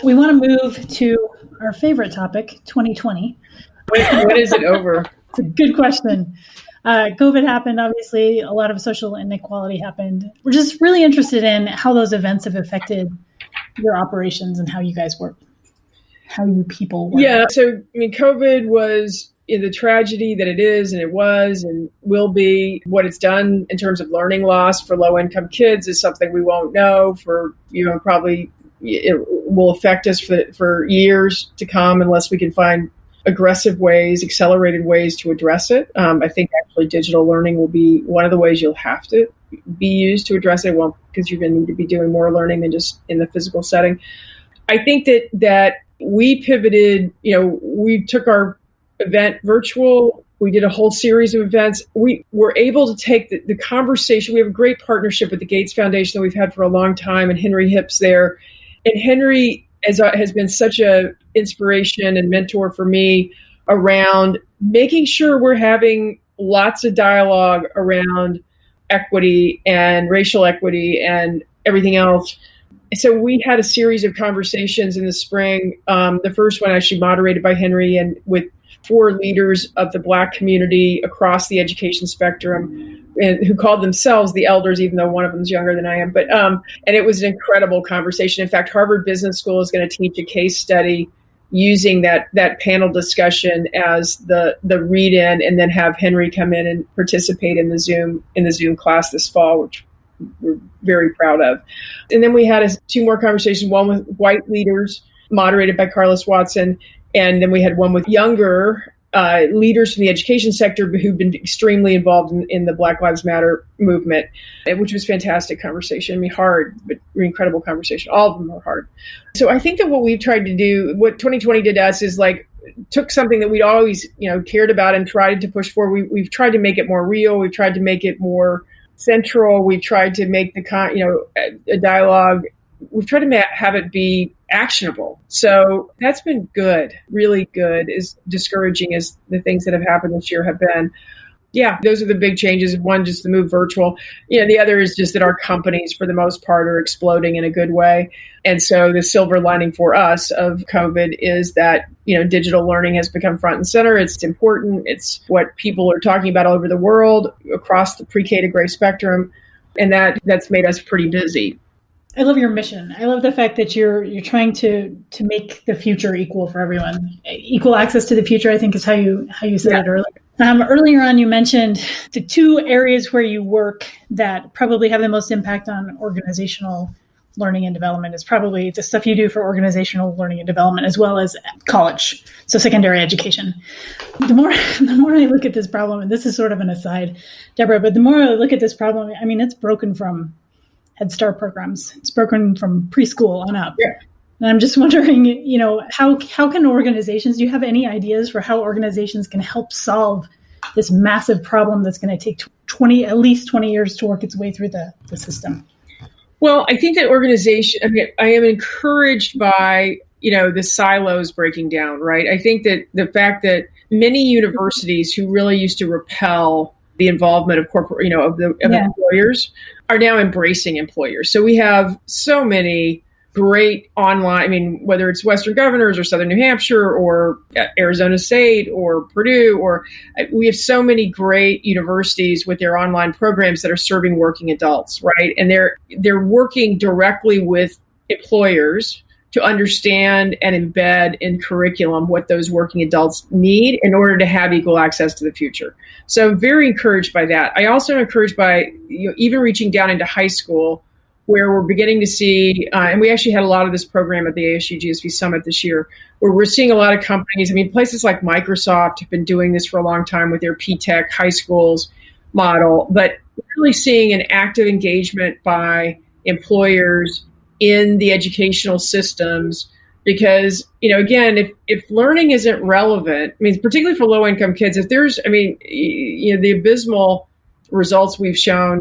We want to move to our favorite topic, 2020. When is it over? It's a good question. COVID happened, obviously. A lot of social inequality happened. We're just really interested in how those events have affected your operations and how you guys work, how you people work. Yeah, so COVID was the tragedy that it is, and it was, and will be. What it's done in terms of learning loss for low-income kids is something we won't know for, probably it will affect us for years to come unless we can find aggressive ways, accelerated ways to address it. I think actually digital learning will be one of the ways you'll have to be used to address it. Well, because you're going to need to be doing more learning than just in the physical setting. I think that we pivoted, we took our event virtual. We did a whole series of events. We were able to take the conversation. We have a great partnership with the Gates Foundation that we've had for a long time, and Henry Hips there. And Henry has been such a inspiration and mentor for me around making sure we're having lots of dialogue around equity and racial equity and everything else. So we had a series of conversations in the spring. The first one actually moderated by Henry and with 4 leaders of the Black community across the education spectrum, and who called themselves the elders, even though one of them is younger than I am. But and it was an incredible conversation. In fact, Harvard Business School is going to teach a case study using that panel discussion as the read-in, and then have Henry come in and participate in the Zoom class this fall, which we're very proud of. And then we had 2 more conversations, one with white leaders moderated by Carlos Watson, and then we had one with younger leaders from the education sector who've been extremely involved in the Black Lives Matter movement, which was fantastic conversation. Hard, but incredible conversation. All of them were hard. So I think that what we've tried to do, what 2020 did to us is took something that we'd always, cared about and tried to push for. We've tried to make it more real. We've tried to make it more central. We've tried to make a dialogue. We've tried to have it be actionable. So that's been good, really good, as discouraging as the things that have happened this year have been. Yeah, those are the big changes. One, just the move virtual. The other is just that our companies, for the most part, are exploding in a good way. And so the silver lining for us of COVID is that, digital learning has become front and center. It's important. It's what people are talking about all over the world, across the pre-K to gray spectrum. And that's made us pretty busy. I love your mission. I love the fact that you're trying to make the future equal for everyone. Equal access to the future, I think, is how you said it earlier. Earlier on, you mentioned the 2 areas where you work that probably have the most impact on organizational learning and development is probably the stuff you do for organizational learning and development, as well as college, so secondary education. The more I look at this problem, and this is sort of an aside, Deborah, but the more I look at this problem, it's broken from Head Start programs. It's broken from preschool on up. Yeah. And I'm just wondering, how can organizations, do you have any ideas for how organizations can help solve this massive problem that's going to take at least 20 years to work its way through the system? Well, I think that I am encouraged by, the silos breaking down, right? I think that the fact that many universities who really used to repel the involvement of corporate, of employers are now embracing employers. So we have so many great online, whether it's Western Governors or Southern New Hampshire or Arizona State or Purdue, or we have so many great universities with their online programs that are serving working adults, right? And they're working directly with employers to understand and embed in curriculum what those working adults need in order to have equal access to the future. So very encouraged by that. I also am encouraged by even reaching down into high school, where we're beginning to see, and we actually had a lot of this program at the ASU GSV Summit this year, where we're seeing a lot of companies. Places like Microsoft have been doing this for a long time with their P-Tech high schools model, but really seeing an active engagement by employers in the educational systems, because, again, if learning isn't relevant, particularly for low income kids, if there's, the abysmal results we've shown,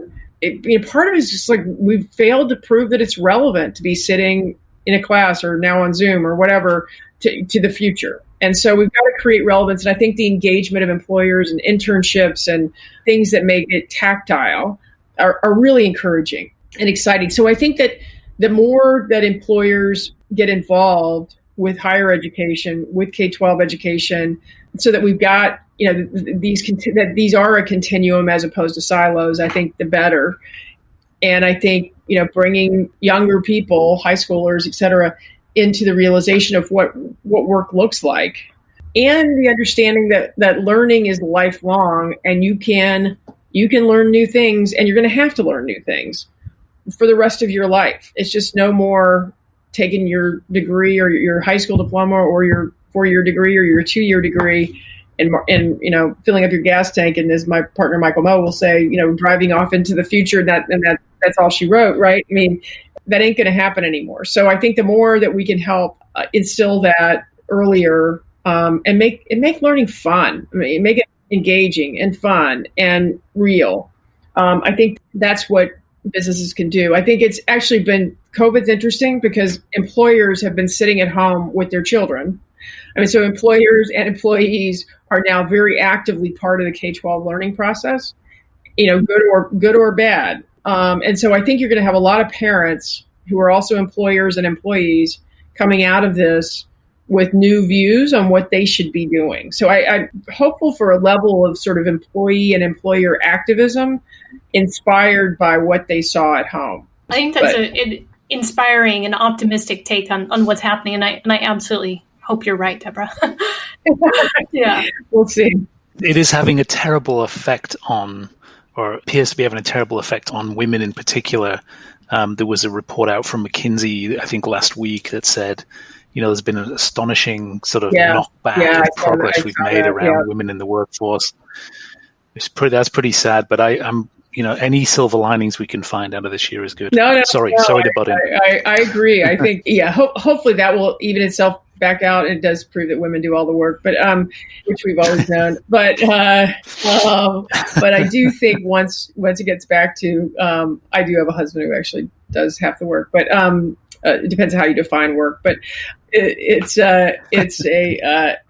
part of it is just we've failed to prove that it's relevant to be sitting in a class or now on Zoom or whatever to the future. And so we've got to create relevance. And I think the engagement of employers and internships and things that make it tactile are really encouraging and exciting. So I think that the more that employers get involved with higher education, with K-12 education, so that we've got, that these are a continuum as opposed to silos, I think the better. And I think, bringing younger people, high schoolers, et cetera, into the realization of what work looks like, and the understanding that learning is lifelong, and you can learn new things, and you're going to have to learn new things for the rest of your life. It's just no more taking your degree or your high school diploma or your 4-year degree or your 2-year degree and filling up your gas tank. And as my partner Michael Moe will say, driving off into the future, that's all she wrote, right? I mean, that ain't going to happen anymore. So I think the more that we can help instill that earlier, and make learning fun, make it engaging and fun and real. I think that's what businesses can do. I think it's actually been, COVID's interesting because employers have been sitting at home with their children. So employers and employees are now very actively part of the K-12 learning process, good or bad. And so I think you're going to have a lot of parents who are also employers and employees coming out of this with new views on what they should be doing. So I'm hopeful for a level of sort of employee and employer activism inspired by what they saw at home. I think that's an inspiring and optimistic take on what's happening. And I absolutely hope you're right, Deborah. Yeah. We'll see. It is having a terrible effect on, or appears to be having a terrible effect on women in particular. There was a report out from McKinsey, I think last week, that said, there's been an astonishing sort of knockback of progress we've made around women in the workforce. That's pretty sad, but I'm any silver linings we can find out of this year is good. Sorry to butt in. I agree. I think, hopefully that will even itself back out. It does prove that women do all the work, but which we've always known. But I do think once it gets back to, I do have a husband who actually does half the work, but it depends on how you define work. But it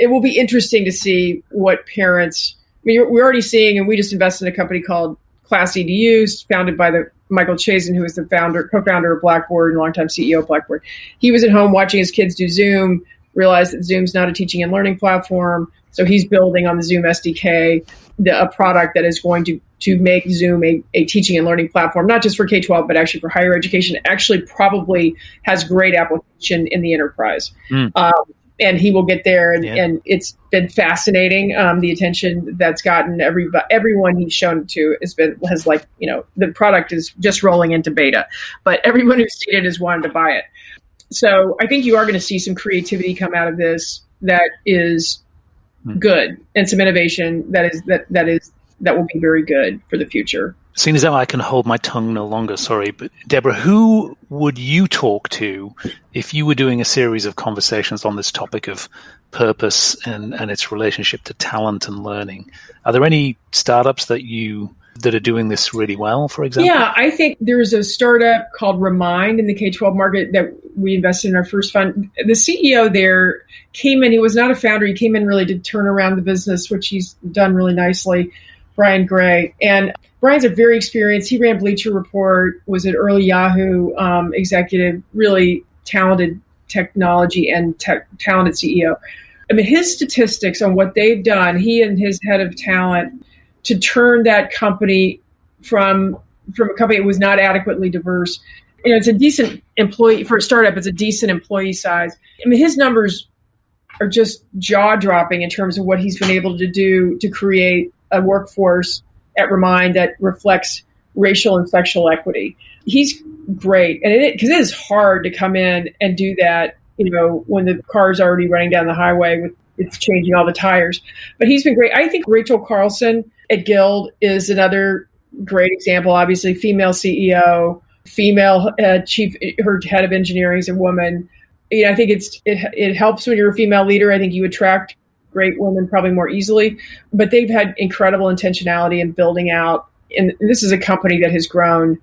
will be interesting to see what parents. We're already seeing, and we just invested in a company called Class EDU, founded by Michael Chazen, who is the co-founder of Blackboard and longtime CEO of Blackboard. He was at home watching his kids do Zoom, realized that Zoom's not a teaching and learning platform, so he's building on the Zoom SDK a product that is going to make Zoom a teaching and learning platform, not just for K-12, but actually for higher education. Actually, probably has great application in the enterprise. And he will get there, and it's been fascinating. The attention that's gotten everyone he's shown to has the product is just rolling into beta, but everyone who's seen it has wanted to buy it. So I think you are going to see some creativity come out of this that is good, and some innovation that will be very good for the future. Seeing as though I can hold my tongue no longer, sorry, but Deborah, who would you talk to if you were doing a series of conversations on this topic of purpose and its relationship to talent and learning? Are there any startups that are doing this really well, for example? Yeah, I think there's a startup called Remind in the K-12 market that we invested in our first fund. The CEO there came in, he was not a founder, he came in really to turn around the business, which he's done really nicely, Brian Gray. And Brian's a very experienced, he ran Bleacher Report, was an early Yahoo executive, really talented technology and talented CEO. His statistics on what they've done, he and his head of talent, to turn that company from a company that was not adequately diverse. It's a decent employee for a startup. It's a decent employee size. His numbers are just jaw-dropping in terms of what he's been able to do to create a workforce at Remind that reflects racial and sexual equity. He's great, and because it is hard to come in and do that, when the car's already running down the highway with it's changing all the tires. But he's been great. I think Rachel Carlson at Guild is another great example. Obviously, female CEO, female chief, her head of engineering is a woman. I think it helps when you're a female leader. I think you attract great women probably more easily. But they've had incredible intentionality in building out. And this is a company that has grown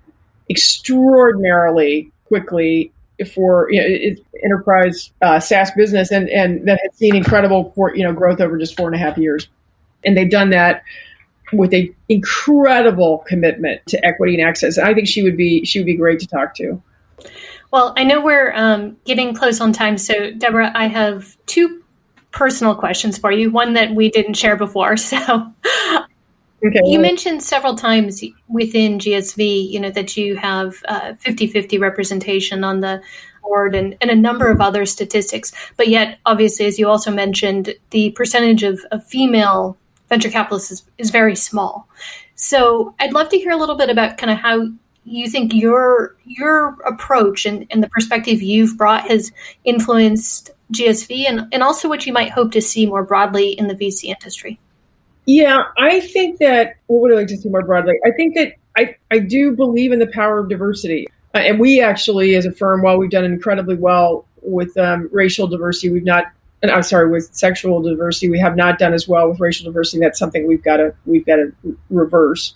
extraordinarily quickly for its enterprise SaaS business, and that has seen incredible growth over just 4.5 years. And they've done that with a incredible commitment to equity and access. And I think she would be great to talk to. Well, I know we're getting close on time. So, Deborah, I have two personal questions for you, one that we didn't share before. So Okay. You mentioned several times within GSV, that you have 50-50 representation on the board and a number of other statistics. But yet, obviously, as you also mentioned, the percentage of female venture capitalists is very small. So I'd love to hear a little bit about kind of how you think your approach and the perspective you've brought has influenced GSV and also what you might hope to see more broadly in the VC industry. Yeah, I think that, what would I like to see more broadly? I think that I do believe in the power of diversity. And we actually, as a firm, while we've done incredibly well with racial diversity, with sexual diversity, we have not done as well with racial diversity. That's something we've got to reverse.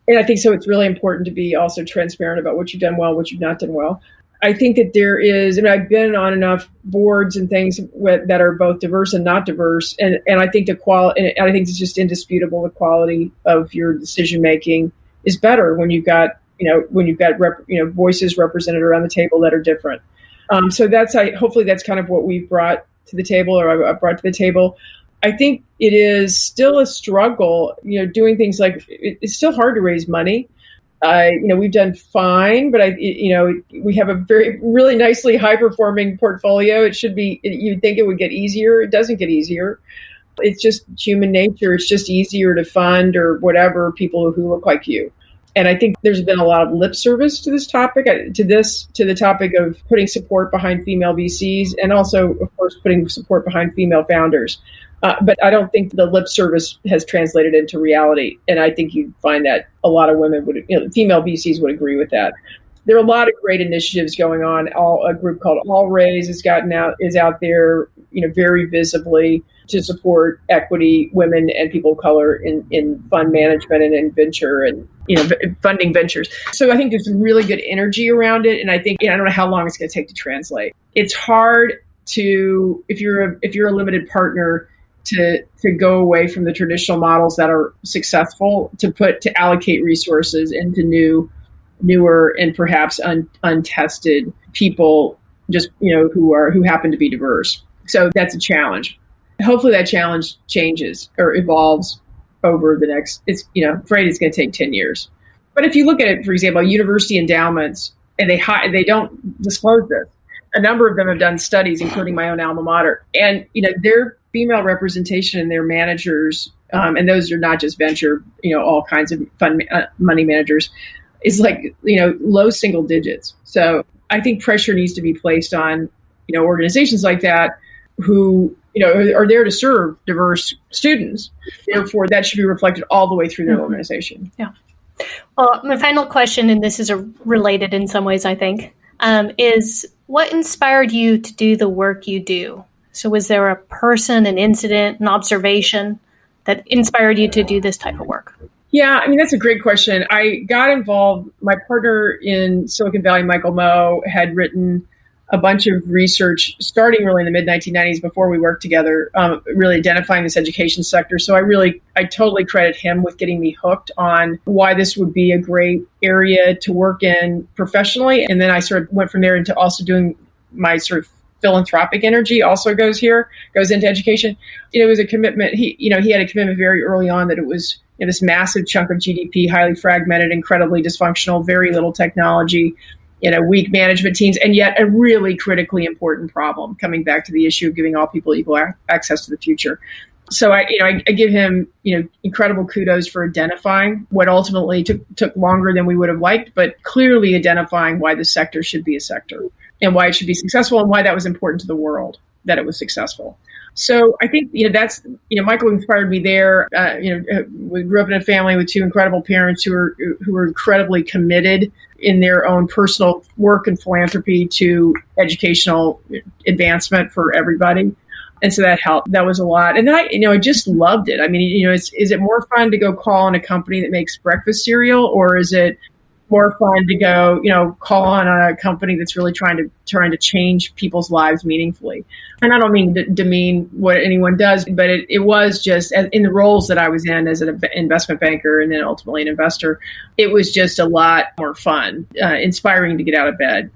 And I think so it's really important to be also transparent about what you've done well, what you've not done well. I think that there is, I've been on enough boards and things that are both diverse and not diverse. And I think the quality, and I think it's just indisputable, the quality of your decision making is better when you've got, voices represented around the table that are different. So hopefully that's kind of what we've brought to the table, or I've brought to the table. I think it is still a struggle, doing things like, it's still hard to raise money. We've done fine, but we have a really nicely high performing portfolio. It should be, you'd think it would get easier. It doesn't get easier. It's just human nature. It's just easier to fund or whatever people who look like you. And I think there's been a lot of lip service to this topic, to the topic of putting support behind female VCs, and also, of course, putting support behind female founders. But I don't think the lip service has translated into reality. And I think you'd find that a lot of women female VCs would agree with that. There are a lot of great initiatives going on. A group called All Raise is out there, very visibly to support equity, women and people of color in fund management and in venture and, funding ventures. So I think there's some really good energy around it. And I think, I don't know how long it's going to take to translate. It's hard to, if you're a limited partner, to go away from the traditional models that are successful, to allocate resources into newer and perhaps untested people, just who happen to be diverse. So that's a challenge. Hopefully that challenge changes or evolves over the next. Afraid it's going to take 10 years. But if you look at it, for example, university endowments, and they don't disclose this. A number of them have done studies, including my own alma mater, and their female representation in their managers, and those are not just venture, all kinds of fund money managers, is low single digits. So I think pressure needs to be placed on, organizations like that who, are there to serve diverse students. Therefore, that should be reflected all the way through their organization. Yeah. Well, my final question, and this is related in some ways, I think, is what inspired you to do the work you do? So was there a person, an incident, an observation that inspired you to do this type of work? Yeah, that's a great question. I got involved. My partner in Silicon Valley, Michael Moe, had written a bunch of research starting really in the mid-1990s before we worked together, really identifying this education sector. So I totally credit him with getting me hooked on why this would be a great area to work in professionally. And then I sort of went from there into also doing my sort of philanthropic energy also goes into education. It was a commitment. He had a commitment very early on that it was this massive chunk of GDP, highly fragmented, incredibly dysfunctional, very little technology, weak management teams, and yet a really critically important problem, coming back to the issue of giving all people equal access to the future. So I give him, incredible kudos for identifying what ultimately took longer than we would have liked, but clearly identifying why the sector should be a sector and why it should be successful and why that was important to the world that it was successful. So I think, that's, Michael inspired me there. We grew up in a family with two incredible parents who were incredibly committed in their own personal work and philanthropy to educational advancement for everybody. And so that helped. That was a lot. And then I just loved it. Is it more fun to go call on a company that makes breakfast cereal, or is it more fun to go, call on a company that's really trying to change people's lives meaningfully? And I don't mean to demean what anyone does, but it was just in the roles that I was in as an investment banker and then ultimately an investor, it was just a lot more fun, inspiring to get out of bed